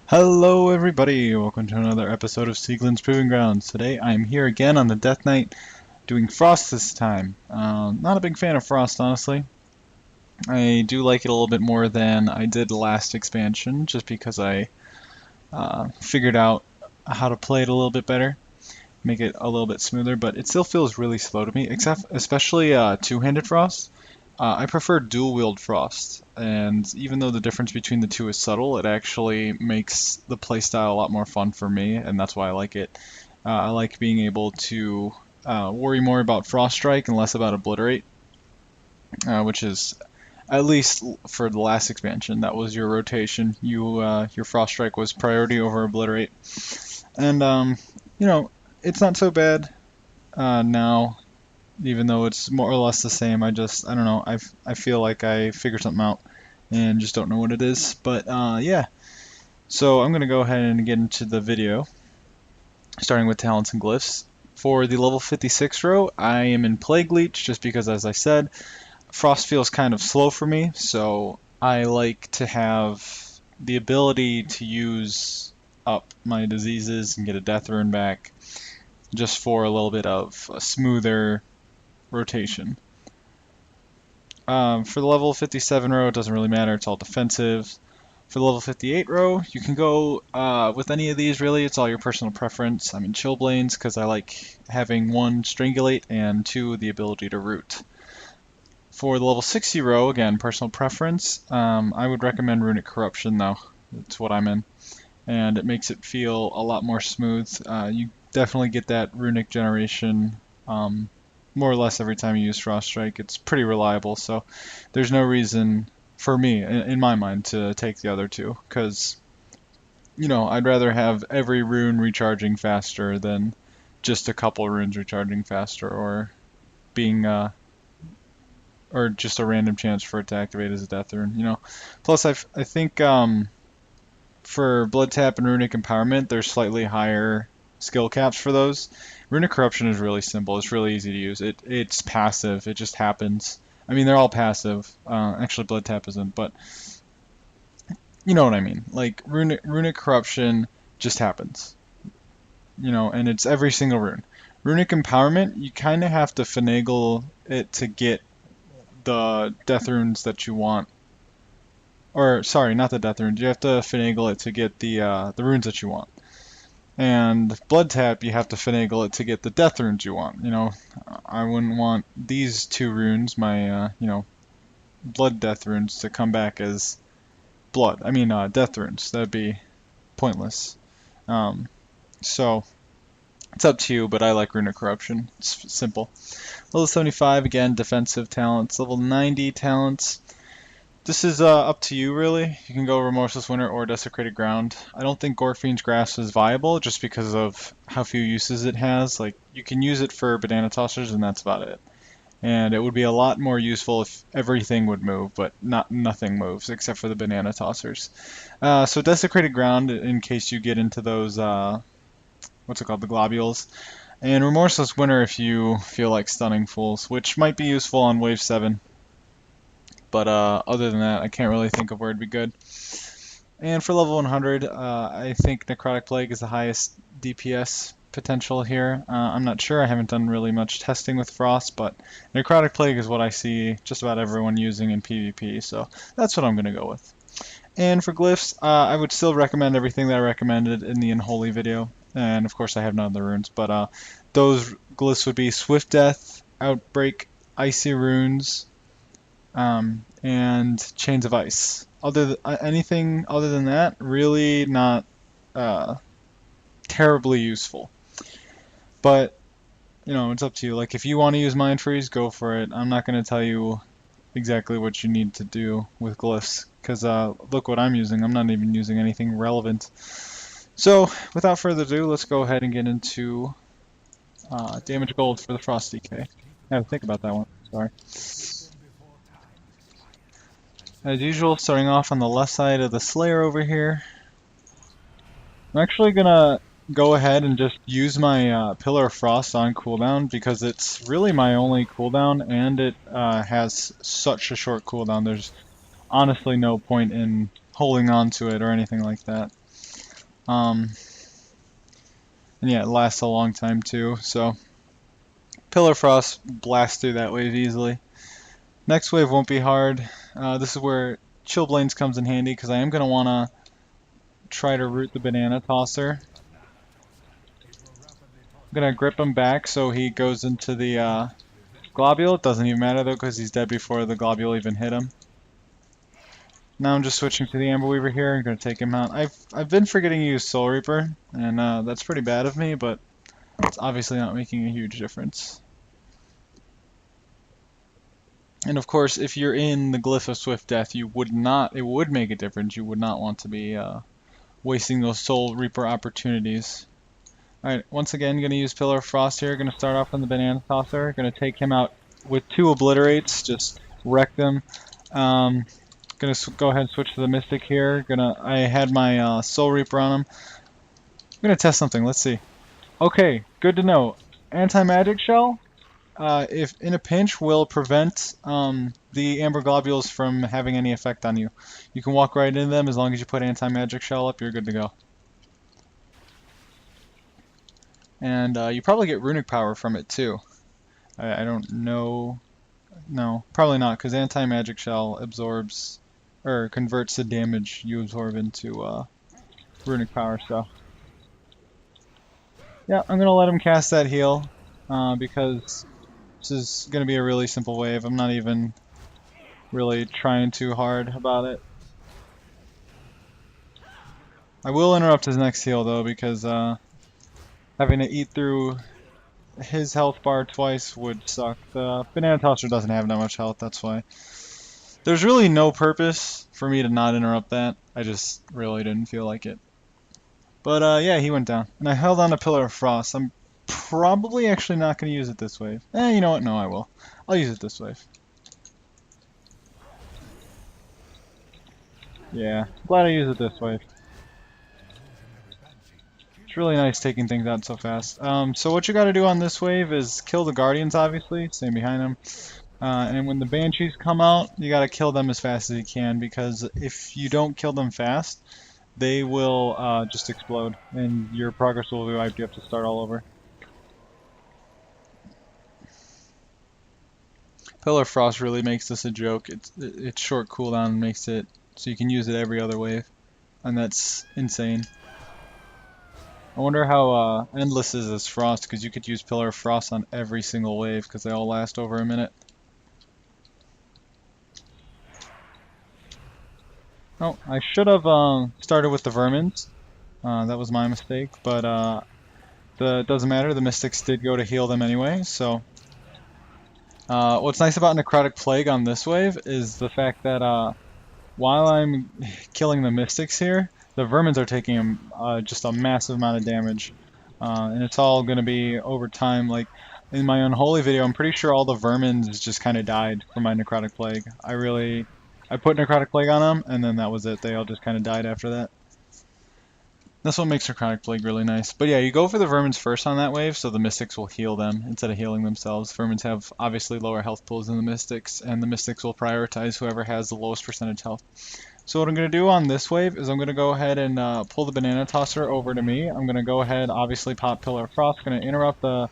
Hello everybody, welcome to another episode of Sieglin's Proving Grounds. Today I'm here again on the Death Knight doing Frost this time. Not a big fan of Frost, honestly. I do like it a little bit more than I did last expansion, just because I figured out how to play it a little bit better, make it a little bit smoother, but it still feels really slow to me, especially two-handed Frost. I prefer Dual-Wield Frost, and even though the difference between the two is subtle, it actually makes the playstyle a lot more fun for me, and that's why I like it. I like being able to worry more about Frost Strike and less about Obliterate, which is, at least for the last expansion, that was your rotation. Your Frost Strike was priority over Obliterate, and it's not so bad now, even though it's more or less the same. I don't know. I feel like I figured something out and just don't know what it is. But yeah, so I'm gonna go ahead and get into the video, starting with talents and glyphs. For the level 56 row, I am in Plague Leech just because, as I said, Frost feels kind of slow for me, so I like to have the ability to use up my diseases and get a death rune back just for a little bit of a smoother rotation. For the level 57 row, it doesn't really matter, it's all defensive. For the level 58 row, you can go with any of these, really. It's all your personal preference. I'm in Chillblains because I like having one, Strangulate, and two, the ability to root. For the level 60 row, again, personal preference. I would recommend Runic Corruption, though. That's what I'm in. And it makes it feel a lot more smooth. You definitely get that runic generation more or less every time you use Frost Strike. It's pretty reliable, so there's no reason for me, in my mind, to take the other two, because, I'd rather have every rune recharging faster than just a couple runes recharging faster, or being, or just a random chance for it to activate as a death rune, Plus, I think, for Blood Tap and Runic Empowerment, there's slightly higher skill caps for those. Runic Corruption is really simple. It's really easy to use. It's passive. It just happens. I mean, they're all passive. Actually, Blood Tap isn't, but you know what I mean. Like, Runic Corruption just happens. And it's every single rune. Runic Empowerment, you kind of have to finagle it to get the death runes that you want. Or, sorry, not the death runes. You have to finagle it to get the runes that you want. And Blood Tap, you have to finagle it to get the death runes you want. I wouldn't want these two runes, my, blood death runes, to come back as death runes. That'd be pointless. So, it's up to you, but I like Runic Corruption. It's simple. Level 75, again, defensive talents. Level 90 talents. This is up to you, really. You can go Remorseless Winter or Desecrated Ground. I don't think Gorfiend's Grasp is viable just because of how few uses it has. Like, you can use it for Banana Tossers, and that's about it. And it would be a lot more useful if everything would move, but nothing moves except for the Banana Tossers. So Desecrated Ground, in case you get into those, what's it called, the globules. And Remorseless Winter if you feel like stunning fools, which might be useful on Wave 7. But other than that, I can't really think of where it'd be good. And for level 100, I think Necrotic Plague is the highest DPS potential here. I'm not sure. I haven't done really much testing with Frost, but Necrotic Plague is what I see just about everyone using in PvP, so that's what I'm going to go with. And for glyphs, I would still recommend everything that I recommended in the Unholy video. And of course, I have none of the runes, but those glyphs would be Swift Death, Outbreak, Icy Runes, and Chains of Ice. Anything other than that, really not terribly useful. But, it's up to you. Like, if you want to use Mind Freeze, go for it. I'm not going to tell you exactly what you need to do with glyphs, because look what I'm using. I'm not even using anything relevant. So, without further ado, let's go ahead and get into damage gold for the Frost DK. I had to think about that one. Sorry. As usual, starting off on the left side of the Slayer over here. I'm actually gonna go ahead and just use my Pillar of Frost on cooldown because it's really my only cooldown, and it has such a short cooldown. There's honestly no point in holding on to it or anything like that. And yeah, it lasts a long time too. So Pillar Frost blasts through that wave easily. Next wave won't be hard. This is where Chillblains comes in handy because I am going to want to try to root the Banana Tosser. I'm going to grip him back so he goes into the Globule. It doesn't even matter though because he's dead before the Globule even hit him. Now I'm just switching to the Amber Weaver here. I'm going to take him out. I've been forgetting to use Soul Reaper, and that's pretty bad of me, but it's obviously not making a huge difference. And of course, if you're in the Glyph of Swift Death, it would make a difference. You would not want to be wasting those Soul Reaper opportunities. Alright, once again, going to use Pillar of Frost here. Going to start off on the Banana Tosser. Going to take him out with 2 Obliterates, just wreck them. Going to go ahead and switch to the Mystic here. I had my Soul Reaper on him. I'm going to test something. Let's see. Okay, good to know. Anti-Magic Shell, if in a pinch, will prevent the Amber Globules from having any effect on you. You can walk right into them as long as you put Anti-Magic Shell up, you're good to go. And you probably get Runic Power from it too. I don't know. No, probably not, because Anti-Magic Shell absorbs, or converts the damage you absorb into Runic Power, so. Yeah, I'm going to let him cast that heal, because this is going to be a really simple wave. I'm not even really trying too hard about it. I will interrupt his next heal, though, because having to eat through his health bar twice would suck. The Banana Tosser doesn't have that much health, that's why. There's really no purpose for me to not interrupt that. I just really didn't feel like it. But yeah, he went down. And I held on to Pillar of Frost. I'm probably actually not going to use it this wave. You know what? No, I will. I'll use it this wave. Yeah, glad I use it this wave. It's really nice taking things out so fast. So what you got to do on this wave is kill the Guardians, obviously. Stay behind them. And when the Banshees come out, you got to kill them as fast as you can, because if you don't kill them fast, they will just explode, and your progress will be wiped. You have to start all over. Pillar of Frost really makes this a joke. It's short cooldown and makes it so you can use it every other wave, and that's insane. I wonder how endless is this Frost, because you could use Pillar of Frost on every single wave, because they all last over a minute. Oh, I should have started with the Vermins. That was my mistake, but it doesn't matter. The Mystics did go to heal them anyway, so... what's nice about Necrotic Plague on this wave is the fact that while I'm killing the Mystics here, the Vermins are taking just a massive amount of damage. And it's all going to be over time. Like, in my Unholy video, I'm pretty sure all the Vermins just kind of died from my Necrotic Plague. I put Necrotic Plague on them, and then that was it. They all just kind of died after that. That's what makes Necrotic Plague really nice. But yeah, you go for the Vermins first on that wave, so the Mystics will heal them instead of healing themselves. Vermins have obviously lower health pools than the Mystics, and the Mystics will prioritize whoever has the lowest percentage health. So what I'm going to do on this wave is I'm going to go ahead and pull the Banana Tosser over to me. I'm going to go ahead, obviously pop Pillar of Frost, going to interrupt the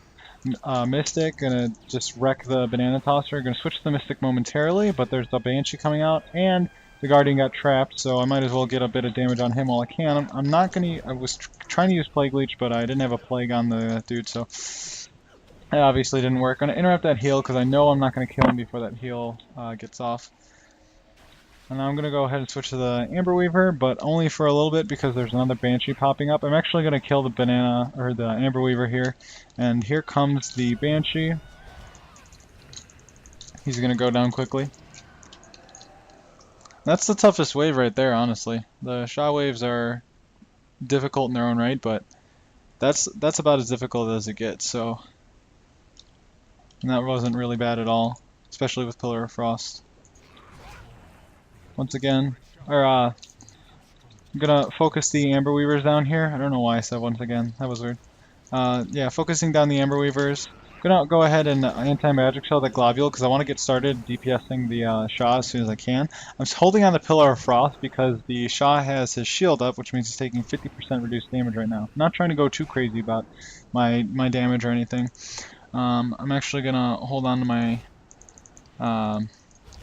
Mystic, going to just wreck the Banana Tosser, going to switch to the Mystic momentarily, but there's the Banshee coming out, and the Guardian got trapped, so I might as well get a bit of damage on him while I can. I'm not going to... I was trying to use Plague Leech, but I didn't have a Plague on the dude, so... It obviously didn't work. I'm going to interrupt that heal, because I know I'm not going to kill him before that heal gets off. And now I'm going to go ahead and switch to the Amber Weaver, but only for a little bit, because there's another Banshee popping up. I'm actually going to kill the the Amber Weaver here. And here comes the Banshee. He's going to go down quickly. That's the toughest wave right there, honestly. The Sha waves are difficult in their own right, but that's about as difficult as it gets, so... And that wasn't really bad at all, especially with Pillar of Frost. Once again, I'm gonna focus the Amber Weavers down here. I don't know why I said once again, that was weird. Yeah, focusing down the Amber Weavers. Gonna go ahead and anti-magic shell the globule because I want to get started DPSing the Shah as soon as I can. I'm holding on the Pillar of Frost because the Shah has his shield up, which means he's taking 50% reduced damage right now. I'm not trying to go too crazy about my damage or anything. I'm actually gonna hold on to my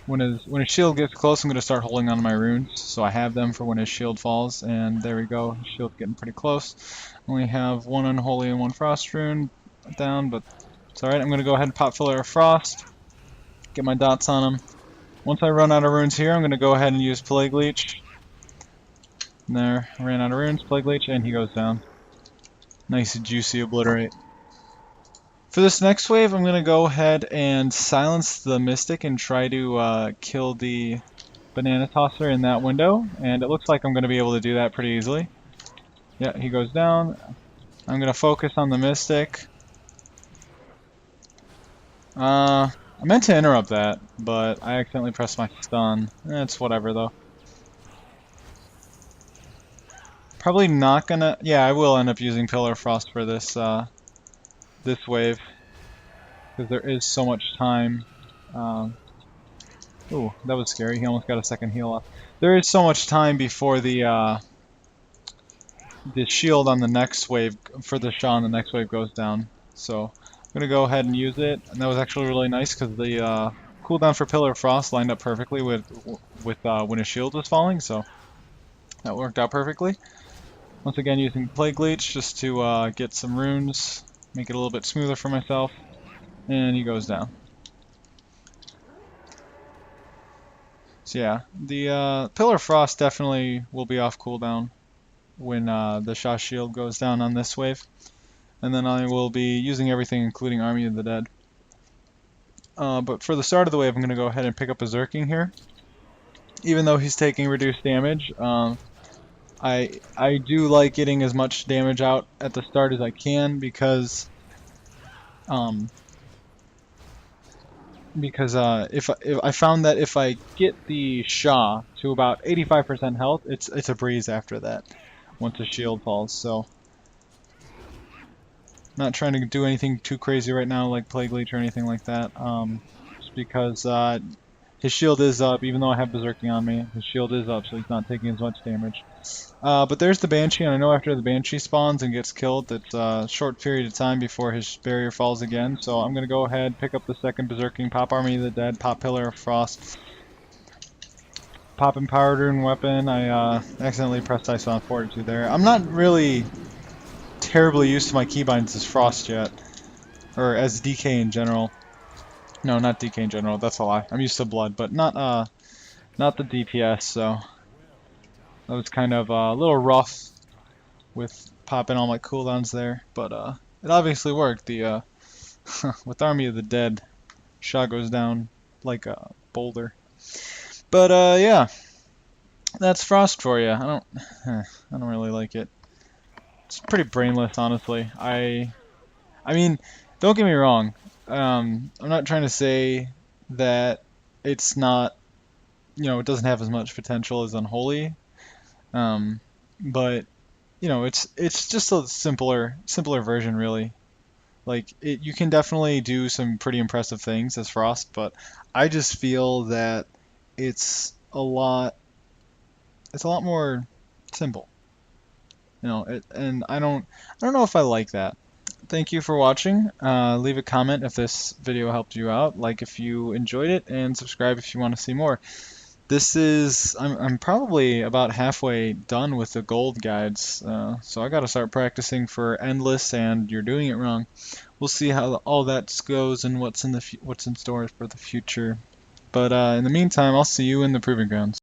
when his shield gets close, I'm gonna start holding on to my runes, so I have them for when his shield falls. And there we go, his shield's getting pretty close. Only have one Unholy and one Frost rune down, but it's alright. I'm going to go ahead and pop Pillar of Frost, get my dots on him. Once I run out of runes here, I'm going to go ahead and use Plague Leech. And there, I ran out of runes, Plague Leech, and he goes down. Nice juicy obliterate. For this next wave, I'm going to go ahead and silence the Mystic and try to kill the Banana Tosser in that window. And it looks like I'm going to be able to do that pretty easily. Yeah, he goes down. I'm going to focus on the Mystic. I meant to interrupt that, but I accidentally pressed my stun. It's whatever though. Probably not gonna. Yeah, I will end up using Pillar of Frost for this this wave because there is so much time. Ooh, that was scary. He almost got a second heal off. There is so much time before the shield on the next wave for the Shah on the next wave goes down. So I'm going to go ahead and use it, and that was actually really nice because the cooldown for Pillar of Frost lined up perfectly with when his shield was falling, so that worked out perfectly. Once again, using Plague Leech just to get some runes, make it a little bit smoother for myself, and he goes down. So yeah, the Pillar of Frost definitely will be off cooldown when the Shah shield goes down on this wave. And then I will be using everything, including Army of the Dead. But for the start of the wave, I'm going to go ahead and pick up a Zerking here. Even though he's taking reduced damage, I do like getting as much damage out at the start as I can because if I found that if I get the Shah to about 85% health, it's a breeze after that once the shield falls. So. Not trying to do anything too crazy right now, like Plague Leech or anything like that, just because his shield is up, even though I have Berserking on me. His shield is up, so he's not taking as much damage. But there's the Banshee, and I know after the Banshee spawns and gets killed, it's a short period of time before his barrier falls again, so I'm going to go ahead, pick up the second Berserking, pop Army of the Dead, pop Pillar of Frost, pop Empowered Rune Weapon. I accidentally pressed Ice on Fortitude there. I'm not really terribly used to my keybinds as Frost yet, or as DK in general. No, not DK in general. That's a lie. I'm used to Blood, but not the DPS. So that was kind of a little rough with popping all my cooldowns there, but it obviously worked. The with Army of the Dead, Shah goes down like a boulder. But yeah, that's Frost for you. I don't really like it. It's pretty brainless, honestly. I mean, don't get me wrong. I'm not trying to say that it's not, it doesn't have as much potential as Unholy. But it's just a simpler version, really. Like you can definitely do some pretty impressive things as Frost, but I just feel that it's a lot more simple. And I don't know if I like that. Thank you for watching. Leave a comment if this video helped you out, like if you enjoyed it, and subscribe if you want to see more. I'm probably about halfway done with the gold guides, so I gotta start practicing for Endless and You're Doing It Wrong. We'll see how all that goes and what's in store for the future. But in the meantime, I'll see you in the Proving Grounds.